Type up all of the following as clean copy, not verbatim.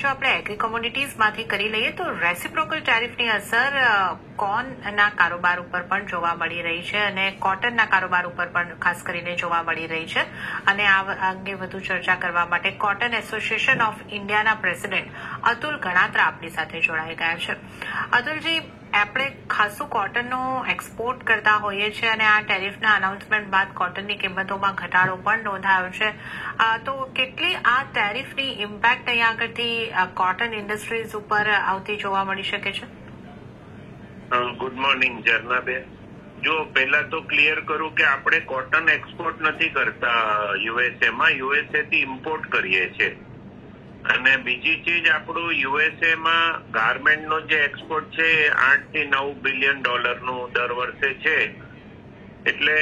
જો આપણે એગ્રી કોમોડિટીઝમાંથી કરી લઈએ તો રેસિપ્રોકલ ટેરિફની અસર કોર્નના કારોબાર ઉપર પણ જોવા મળી રહી છે અને કોટનના કારોબાર ઉપર પણ ખાસ કરીને જોવા મળી રહી છે. અને આ અંગે વધુ ચર્ચા કરવા માટે કોટન એસોસિએશન ઓફ ઇન્ડિયાના પ્રેસિડેન્ટ અતુલ ગણાત્રા આપણી સાથે જોડાઈ ગયા છે. અતુલજી, આપણે ખાસું કોટનનો એક્સપોર્ટ કરતા હોઈએ છીએ અને આ ટેરિફના અનાઉન્સમેન્ટ બાદ કોટનની કિંમતોમાં ઘટાડો પણ નોંધાયો છે. તો કેટલી આ ટેરિફની ઇમ્પેક્ટ અહીંયા આગળથી કોટન ઇન્ડસ્ટ્રીઝ ઉપર આવતી જોવા મળી શકે છે? ગુડ મોર્નિંગ ઝરનાબેન. જો પહેલા તો ક્લિયર કરું કે આપણે કોટન એક્સપોર્ટ નથી કરતા યુએસએમાં, યુએસએ થી ઇમ્પોર્ટ કરીએ છીએ. અને બીજી ચીજ, આપણું યુએસએમાં ગાર્મેન્ટનો જે એક્સપોર્ટ છે એ 8 થી 9 બિલિયન ડોલરનું દર વર્ષે છે. એટલે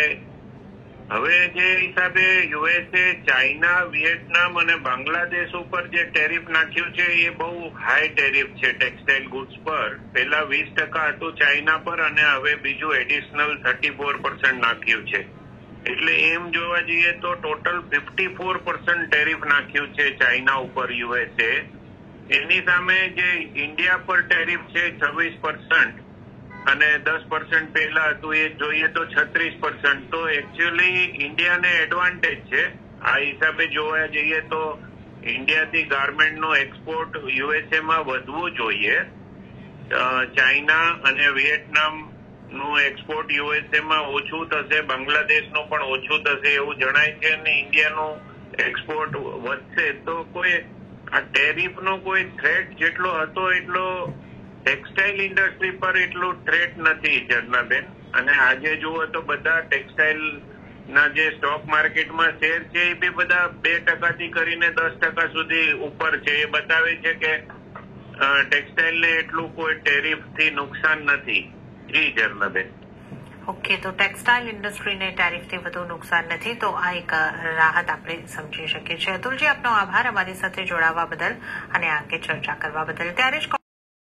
હવે જે હિસાબે યુએસએ ચાઇના, વિયેટનામ અને બાંગ્લાદેશ ઉપર જે ટેરિફ નાખ્યું છે એ બહુ હાઈ ટેરિફ છે ટેક્સટાઇલ ગુડ્સ પર. પહેલા 20% હતું ચાઇના પર અને હવે બીજું એડિશનલ 34% નાખ્યું છે. એટલે એમ જોવા જઈએ તો ટોટલ 54% ટેરિફ નાખ્યું છે ચાઇના ઉપર યુએસએ. એની સામે જે ઇન્ડિયા પર ટેરિફ છે 26% અને 10% પહેલા હતું એ જોઈએ તો 36%. તો એકચ્યુઅલી ઇન્ડિયાને એડવાન્ટેજ છે. આ હિસાબે જોવા જઈએ તો ઇન્ડિયાથી ગાર્મેન્ટનો એક્સપોર્ટ યુએસએમાં વધવું જોઈએ. ચાઇના અને વિયેટનામ નું એક્સપોર્ટ યુએસએમાં ઓછું થશે, બાંગ્લાદેશનું પણ ઓછું થશે એવું જણાય છે અને ઇન્ડિયાનું એક્સપોર્ટ વધશે. તો કોઈ આ ટેરિફનો કોઈ થ્રેટ જેટલો હતો એટલો ટેક્સટાઇલ ઇન્ડસ્ટ્રી પર એટલું થ્રેટ નથી ઝરનાબેન. અને આજે જુઓ તો બધા ટેક્સટાઇલ ના જે સ્ટોક માર્કેટમાં શેર છે એ બી બધા 2% થી કરીને 10% સુધી ઉપર છે. એ બતાવે છે કે ટેક્સટાઇલ ને એટલું કોઈ ટેરિફ થી નુકસાન નથી. જી ઝરનાબેન. ઓકે, તો ટેક્સટાઇલ ઇન્ડસ્ટ્રીને ટેરિફથી વધુ નુકસાન નથી, તો આ એક રાહત આપણે સમજી શકીએ છીએ. અતુલજી, આપનો આભાર અમારી સાથે જોડાવા બદલ અને આ અંગે ચર્ચા કરવા બદલ. ત્યારે જ